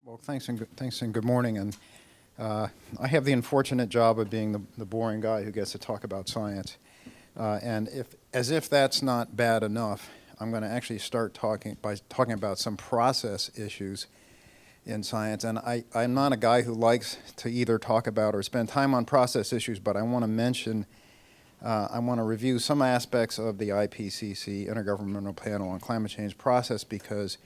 Well, thanks and good morning. And I have the unfortunate job of being the boring guy who gets to talk about science. And as if that's not bad enough, I'm going to actually start talking about some process issues in science. And I'm not a guy who likes to either talk about or spend time on process issues, but I want to review some aspects of the IPCC, Intergovernmental Panel on Climate Change process, because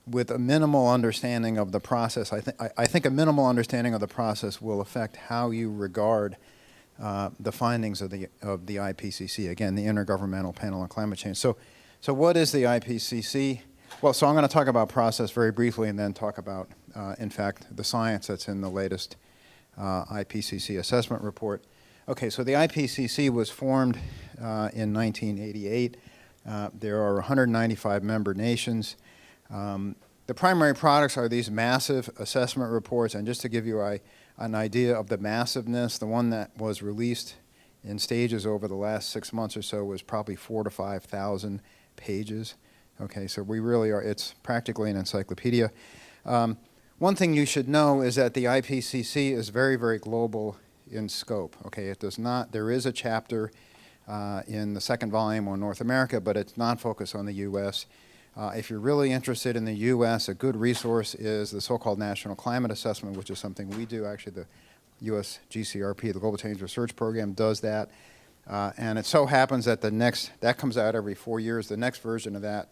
with a minimal understanding of the process, I think a minimal understanding of the process will affect how you regard the findings of the IPCC, again, the Intergovernmental Panel on Climate Change. So what is the IPCC? Well, so I'm going to talk about process very briefly and then talk about, in fact, the science that's in the latest IPCC assessment report. Okay, so the IPCC was formed in 1988. There are 195 member nations. The primary products are these massive assessment reports, and just to give you an idea of the massiveness, the one that was released in stages over the last 6 months or so was probably 4,000 to 5,000 pages. Okay, so we really are, it's practically an encyclopedia. One thing you should know is that the IPCC is very, very global in scope. Okay, it does not, there is a chapter in the second volume on North America, but it's not focused on the U.S. If you're really interested in the U.S., a good resource is the so-called National Climate Assessment, which is something we do. Actually, the U.S. GCRP, the Global Change Research Program, does that. And it so happens that that comes out every 4 years. The next version of that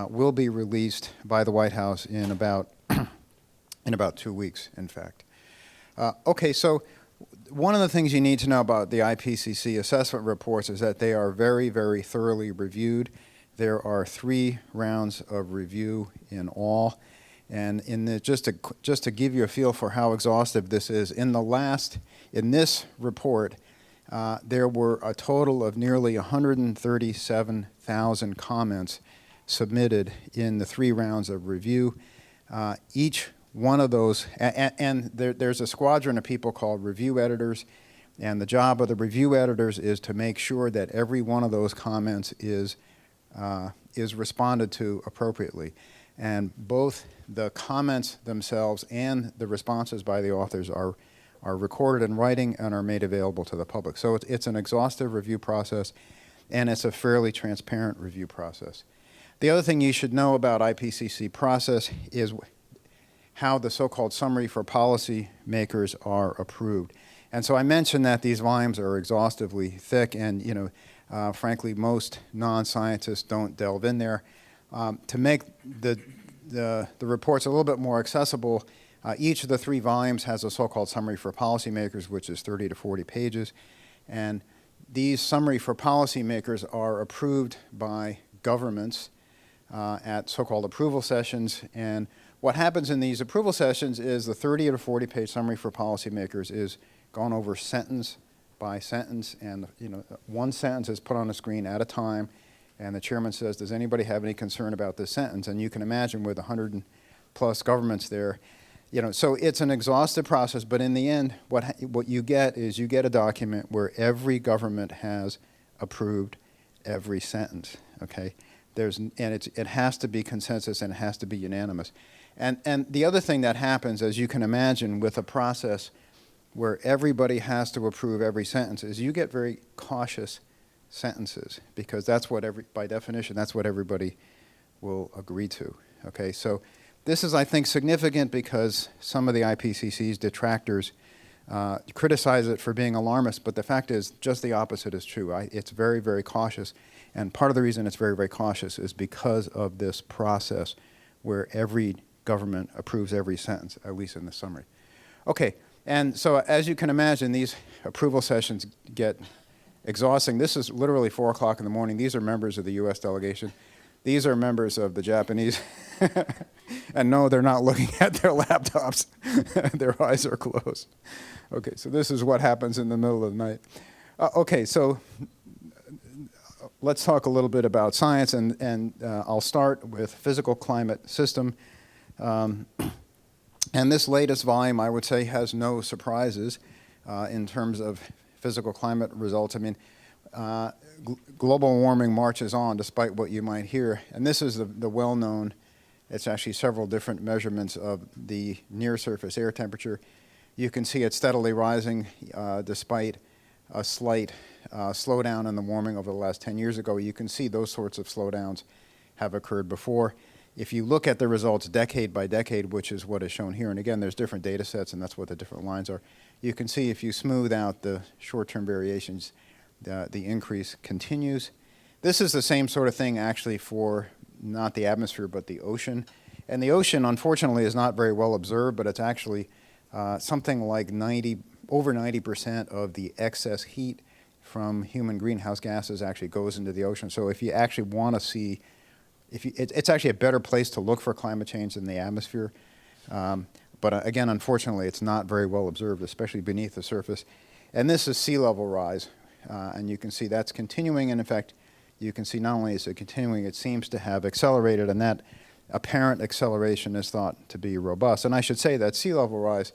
will be released by the White House in about 2 weeks, in fact. Okay, so one of the things you need to know about the IPCC assessment reports is that they are very, very thoroughly reviewed. There are 3 rounds of review in all, and just to give you a feel for how exhaustive this is, in this report, there were a total of nearly 137,000 comments submitted in the 3 rounds of review. Each one of those, and there's a squadron of people called review editors, and the job of the review editors is to make sure that every one of those comments is responded to appropriately. And both the comments themselves and the responses by the authors are recorded in writing and are made available to the public. So it's an exhaustive review process, and it's a fairly transparent review process. The other thing you should know about IPCC process is how the so-called summary for policy makers are approved. And so I mentioned that these volumes are exhaustively thick, and frankly, most non-scientists don't delve in there. To make the reports a little bit more accessible, each of the 3 volumes has a so-called summary for policymakers, which is 30 to 40 pages. And these summary for policymakers are approved by governments at so-called approval sessions. And what happens in these approval sessions is the 30 to 40 page summary for policymakers is gone over sentence by sentence, and one sentence is put on the screen at a time, and the chairman says, does anybody have any concern about this sentence? And you can imagine with 100+ governments there, so it's an exhaustive process, but in the end, what you get is you get a document where every government has approved every sentence, okay? It has to be consensus, and it has to be unanimous. And the other thing that happens, as you can imagine, with a process where everybody has to approve every sentence, is you get very cautious sentences, because by definition, that's what everybody will agree to, okay? So this is, I think, significant because some of the IPCC's detractors criticize it for being alarmist, but the fact is just the opposite is true. It's very, very cautious, and part of the reason it's very, very cautious is because of this process where every government approves every sentence, at least in the summary. Okay, and so as you can imagine, these approval sessions get exhausting. This is literally 4 o'clock in the morning. These are members of the U.S. delegation. These are members of the Japanese. And no, they're not looking at their laptops. Their eyes are closed. Okay, so this is what happens in the middle of the night. Okay, so let's talk a little bit about science, and I'll start with physical climate system. And this latest volume, I would say, has no surprises in terms of physical climate results. I mean, global warming marches on despite what you might hear. And this is the well-known It's actually several different measurements of the near-surface air temperature. You can see it steadily rising despite a slight slowdown in the warming over the last 10 years ago. You can see those sorts of slowdowns have occurred before. If you look at the results decade by decade, which is what is shown here, and again, there's different data sets, and that's what the different lines are, you can see if you smooth out the short-term variations, the increase continues. This is the same sort of thing actually for not the atmosphere, but the ocean. And the ocean, unfortunately, is not very well observed, but it's actually something like over 90% of the excess heat from human greenhouse gases actually goes into the ocean. So if you actually want to see, it's actually a better place to look for climate change than the atmosphere. But again, unfortunately, it's not very well observed, especially beneath the surface. And this is sea level rise. And you can see that's continuing. And in fact, you can see not only is it continuing, it seems to have accelerated. And that apparent acceleration is thought to be robust. And I should say that sea level rise,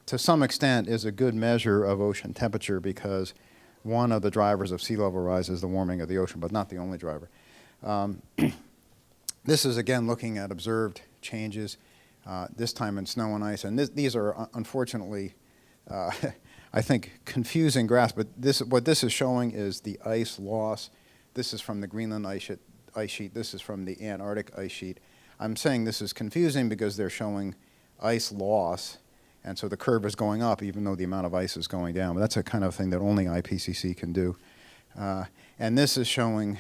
to some extent, is a good measure of ocean temperature, because one of the drivers of sea level rise is the warming of the ocean, but not the only driver. This is, again, looking at observed changes, this time in snow and ice. And these are, unfortunately, I think, confusing graphs. But what this is showing is the ice loss. This is from the Greenland ice sheet. This is from the Antarctic ice sheet. I'm saying this is confusing because they're showing ice loss. And so the curve is going up even though the amount of ice is going down. But that's a kind of thing that only IPCC can do. And this is showing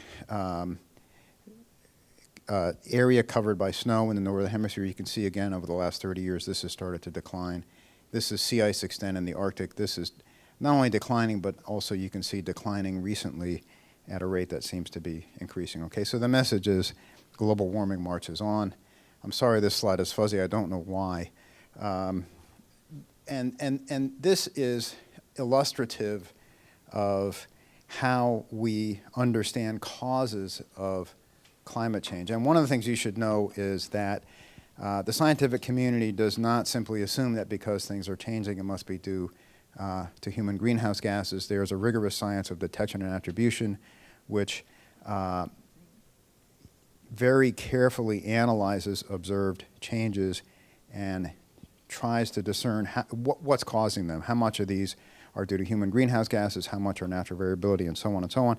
area covered by snow in the northern hemisphere. You can see again over the last 30 years this has started to decline. This is sea ice extent in the Arctic. This is not only declining, but also you can see declining recently at a rate that seems to be increasing. Okay, so the message is global warming marches on. I'm sorry this slide is fuzzy. I don't know why. And this is illustrative of how we understand causes of climate change. And one of the things you should know is that the scientific community does not simply assume that because things are changing, it must be due to human greenhouse gases. There's a rigorous science of detection and attribution, which very carefully analyzes observed changes and tries to discern what's causing them, how much of these are due to human greenhouse gases, how much are natural variability, and so on and so on.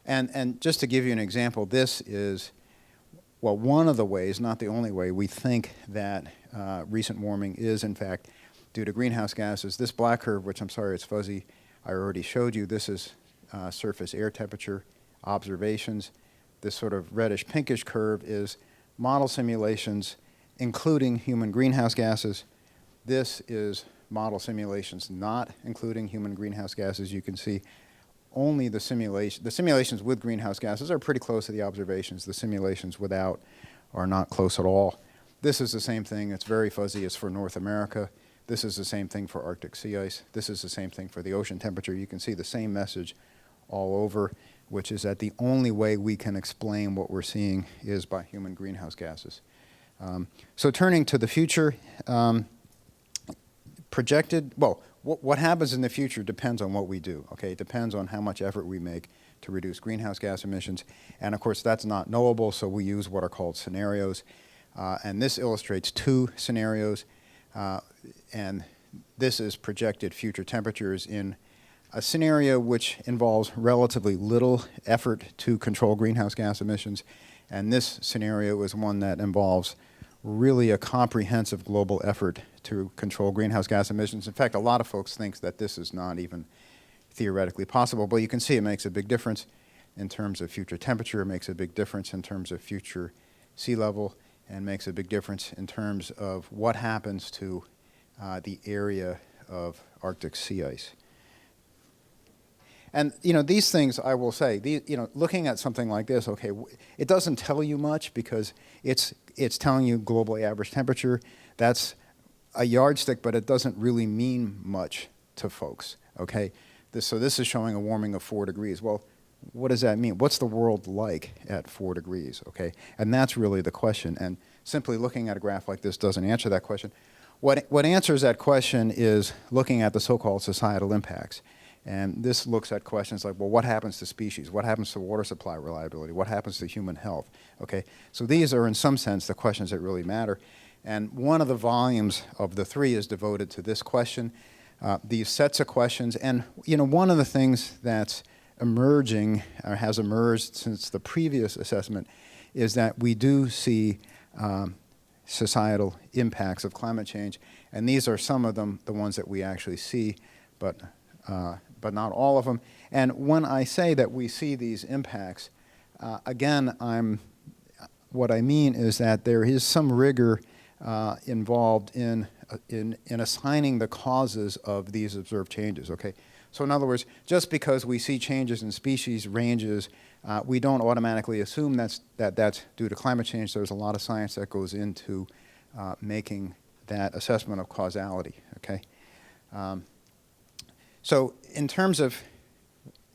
And just to give you an example, this is, well, one of the ways, not the only way, we think that recent warming is, in fact, due to greenhouse gases. This black curve, which I'm sorry it's fuzzy, I already showed you. This is surface air temperature observations. This sort of reddish pinkish curve is model simulations, including human greenhouse gases. This is model simulations not including human greenhouse gases. You can see only the simulations with greenhouse gases are pretty close to the observations. The simulations without are not close at all. This is the same thing. It's very fuzzy. It's for North America. This is the same thing for Arctic sea ice. This is the same thing for the ocean temperature. You can see the same message all over, which is that the only way we can explain what we're seeing is by human greenhouse gases. So turning to the future, projected, well, what happens in the future depends on what we do, okay? It depends on how much effort we make to reduce greenhouse gas emissions. And of course, that's not knowable, so we use what are called scenarios. And this illustrates two scenarios. And this is projected future temperatures in a scenario which involves relatively little effort to control greenhouse gas emissions. And this scenario is one that involves really a comprehensive global effort to control greenhouse gas emissions. In fact, a lot of folks think that this is not even theoretically possible, but you can see it makes a big difference in terms of future temperature, it makes a big difference in terms of future sea level, and makes a big difference in terms of what happens to the area of Arctic sea ice. And, you know, these things, I will say, looking at something like this, okay, it doesn't tell you much because it's telling you global average temperature. That's a yardstick, but it doesn't really mean much to folks, okay? So this is showing a warming of 4 degrees. Well, what does that mean? What's the world like at 4 degrees, okay? And that's really the question. And simply looking at a graph like this doesn't answer that question. What answers that question is looking at the so-called societal impacts. And this looks at questions like, well, what happens to species? What happens to water supply reliability? What happens to human health? Okay, so these are, in some sense, the questions that really matter. And one of the volumes of the 3 is devoted to this question, these sets of questions. And, one of the things that's emerging, or has emerged since the previous assessment, is that we do see societal impacts of climate change. And these are some of them, the ones that we actually see, but not all of them. And when I say that we see these impacts, again, what I mean is that there is some rigor involved in assigning the causes of these observed changes, okay? So in other words, just because we see changes in species ranges, we don't automatically assume that's due to climate change. There's a lot of science that goes into making that assessment of causality, okay? So in terms of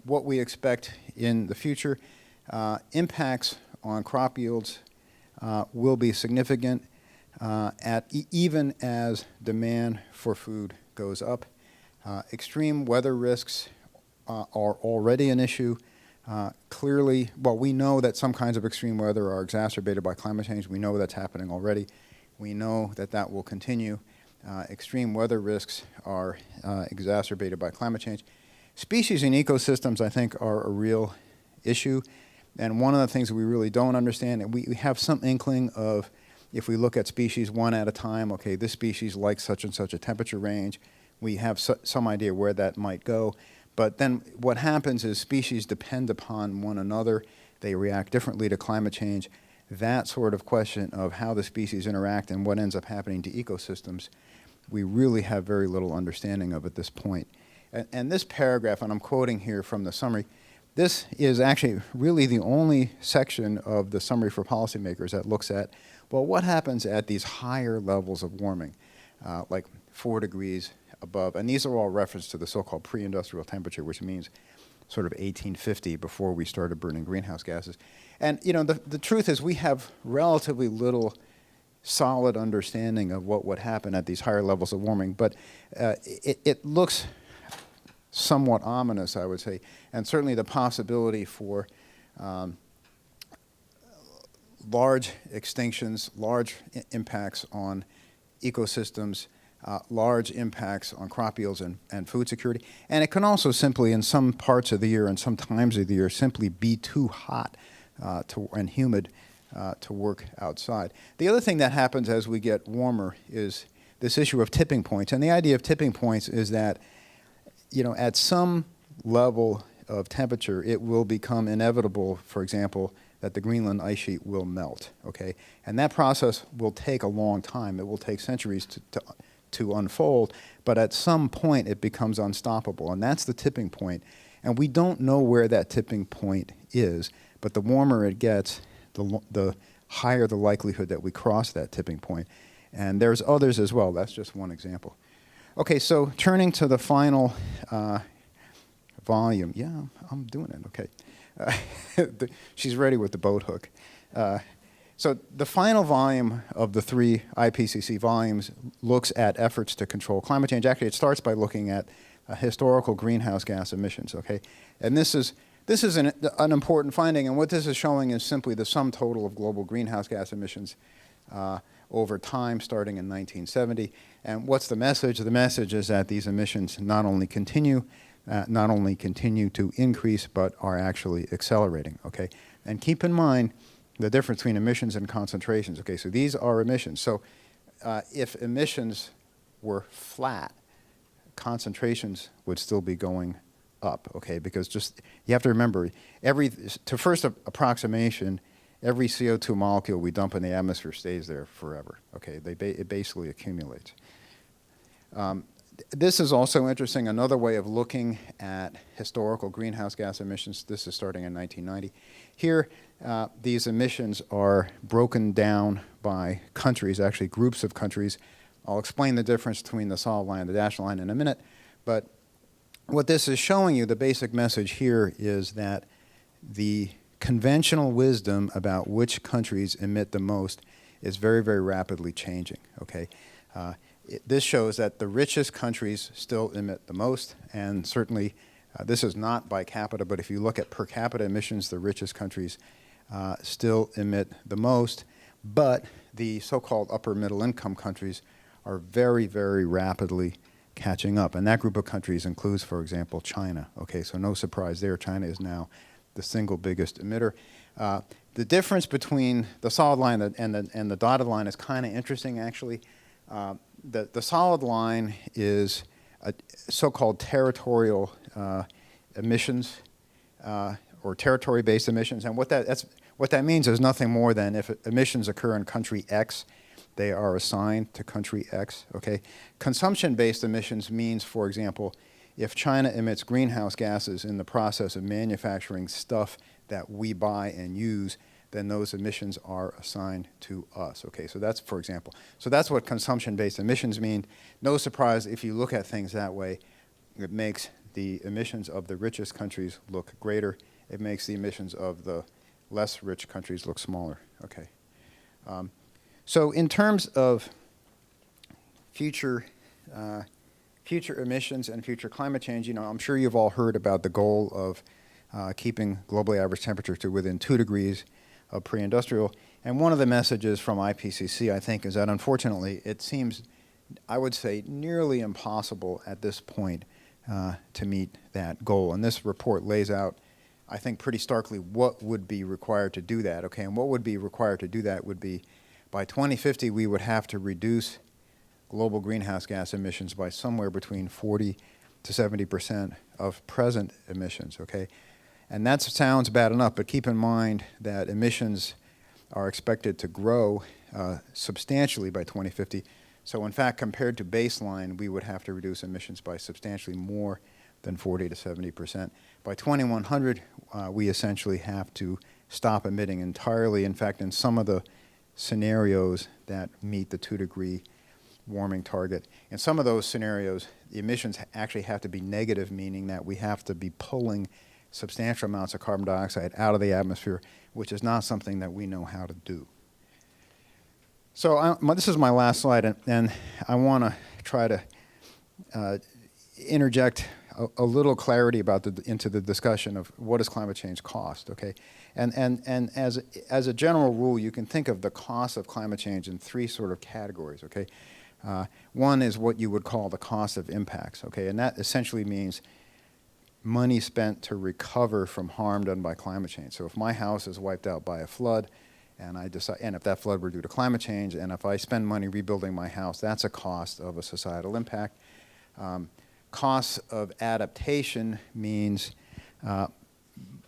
what we expect in the future, impacts on crop yields will be significant even as demand for food goes up. Extreme weather risks are already an issue. Clearly, well, we know that some kinds of extreme weather are exacerbated by climate change. We know that's happening already. We know that that will continue. Extreme weather risks are exacerbated by climate change. Species and ecosystems, I think, are a real issue. And one of the things that we really don't understand, and we have some inkling of, if we look at species one at a time, okay, this species likes such and such a temperature range. We have some idea where that might go. But then what happens is species depend upon one another. They react differently to climate change. That sort of question of how the species interact and what ends up happening to ecosystems, we really have very little understanding of at this point. And this paragraph, and I'm quoting here from the summary, this is actually really the only section of the summary for policymakers that looks at, well, what happens at these higher levels of warming, like 4 degrees above. And these are all referenced to the so-called pre-industrial temperature, which means sort of 1850, before we started burning greenhouse gases. And the truth is we have relatively little solid understanding of what would happen at these higher levels of warming, but it looks somewhat ominous, I would say, and certainly the possibility for large extinctions, large impacts on ecosystems, large impacts on crop yields and food security. And it can also simply, in some parts of the year and some times of the year, simply be too hot and humid to work outside. The other thing that happens as we get warmer is this issue of tipping points. And the idea of tipping points is that, at some level of temperature, it will become inevitable, for example, that the Greenland ice sheet will melt, okay? And that process will take a long time. It will take centuries to unfold, but at some point it becomes unstoppable, and that's the tipping point. And we don't know where that tipping point is, but the warmer it gets, the higher the likelihood that we cross that tipping point. And there's others as well. That's just one example. Okay, so turning to the final volume. Yeah, I'm doing it, okay. She's ready with the boat hook. So the final volume of the 3 IPCC volumes looks at efforts to control climate change. Actually, it starts by looking at historical greenhouse gas emissions, okay? And this is an important finding, and what this is showing is simply the sum total of global greenhouse gas emissions over time, starting in 1970. And what's the message? The message is that these emissions not only continue to increase, but are actually accelerating, okay? And keep in mind the difference between emissions and concentrations, okay? So these are emissions. So if emissions were flat, concentrations would still be going up, okay? Because you have to remember, to first approximation, every CO2 molecule we dump in the atmosphere stays there forever, okay? It basically accumulates. This is also interesting, another way of looking at historical greenhouse gas emissions. This is starting in 1990. Here, these emissions are broken down by countries, actually groups of countries. I'll explain the difference between the solid line and the dashed line in a minute, but what this is showing you, the basic message here, is that the conventional wisdom about which countries emit the most is very, very rapidly changing, okay? This shows that the richest countries still emit the most, and certainly This is not by capita, but if you look at per capita emissions, the richest countries still emit the most, but the so-called upper middle income countries are very, very rapidly catching up. And that group of countries includes, for example, China. Okay, so no surprise there. China is now the single biggest emitter. The difference between the solid line and the dotted line is kind of interesting, actually. The solid line is a so-called territorial emissions or territory-based emissions. And what that means is nothing more than if emissions occur in country X, they are assigned to country X, okay? Consumption-based emissions means, for example, if China emits greenhouse gases in the process of manufacturing stuff that we buy and use, then those emissions are assigned to us, okay? So that's, for example, so that's what consumption-based emissions mean. No surprise, if you look at things that way, it makes the emissions of the richest countries look greater. It makes the emissions of the less rich countries look smaller, okay? So in terms of future emissions and future climate change, you know, I'm sure you've all heard about the goal of keeping globally average temperature to within 2 degrees of pre-industrial. And one of the messages from IPCC, I think, is that unfortunately it seems, I would say, nearly impossible at this point to meet that goal. And this report lays out, I think, pretty starkly what would be required to do that, okay? And what would be required to do that would be by 2050, we would have to reduce global greenhouse gas emissions by somewhere between 40 to 70% of present emissions, okay? And that sounds bad enough, but keep in mind that emissions are expected to grow substantially by 2050. So in fact, compared to baseline, we would have to reduce emissions by substantially more than 40 to 70%. By 2100, we essentially have to stop emitting entirely. In fact, in some of the scenarios that meet the 2-degree warming target, in some of those scenarios, the emissions actually have to be negative, meaning that we have to be pulling substantial amounts of carbon dioxide out of the atmosphere, which is not something that we know how to do. So this is my last slide, and I want to try to interject a little clarity about into the discussion of what does climate change cost, okay? And as a general rule, you can think of the cost of climate change in 3 sort of categories, okay? One is what you would call the cost of impacts, okay? And that essentially means money spent to recover from harm done by climate change. So if my house is wiped out by a flood, and if that flood were due to climate change, and if I spend money rebuilding my house, that's a cost of a societal impact. Costs of adaptation means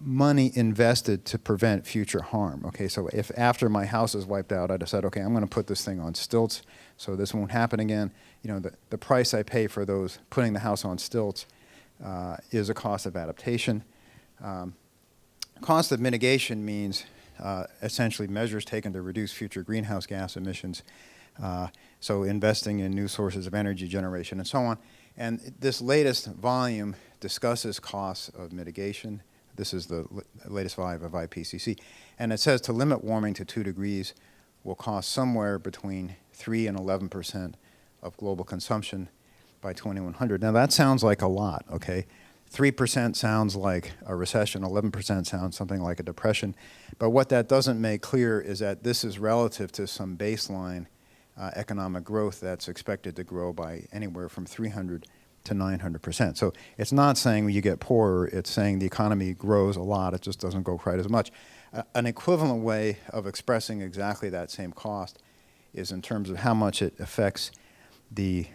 money invested to prevent future harm. Okay, so if after my house is wiped out, I decide, okay, I'm going to put this thing on stilts so this won't happen again. You know, the price I pay for those putting the house on stilts is a cost of adaptation. Cost of mitigation means essentially measures taken to reduce future greenhouse gas emissions. So investing in new sources of energy generation and so on. And this latest volume discusses costs of mitigation. This is the latest volume of IPCC. And it says to limit warming to 2 degrees will cost somewhere between 3 and 11% of global consumption by 2100. Now that sounds like a lot, okay? 3% sounds like a recession, 11% sounds something like a depression. But what that doesn't make clear is that this is relative to some baseline economic growth that's expected to grow by anywhere from 300 to 900%. So it's not saying you get poorer, it's saying the economy grows a lot, it just doesn't grow quite as much. An equivalent way of expressing exactly that same cost is in terms of how much it affects the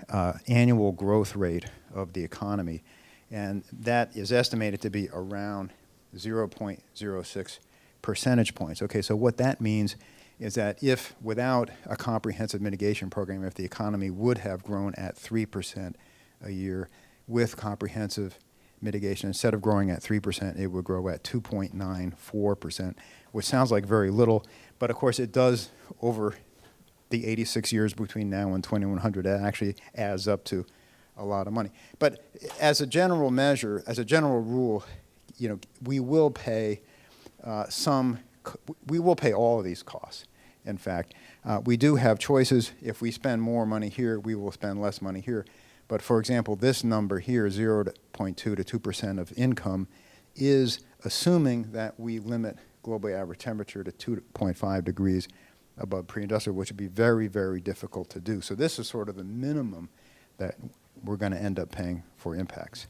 annual growth rate of the economy. And that is estimated to be around 0.06 percentage points. Okay, so what that means is that if, without a comprehensive mitigation program, if the economy would have grown at 3% a year, with comprehensive mitigation, instead of growing at 3%, it would grow at 2.94%, which sounds like very little, but of course it does over the 86 years between now and 2100, that actually adds up to a lot of money. But as a general measure, as a general rule, you know, we will pay all of these costs. In fact, we do have choices. If we spend more money here, we will spend less money here. But for example, this number here, 0.2 to 2% of income, is assuming that we limit global average temperature to 2.5 degrees above pre-industrial, which would be very, very difficult to do. So this is sort of the minimum that we're going to end up paying for impacts.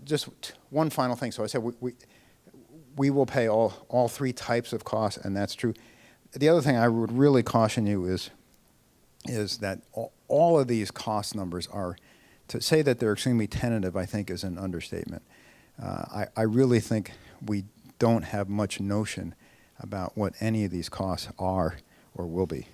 Just one final thing. So I said we will pay all three types of costs, and that's true. The other thing I would really caution you is that all of these cost numbers are, to say that they're extremely tentative, I think is an understatement. I really think we don't have much notion about what any of these costs are or will be.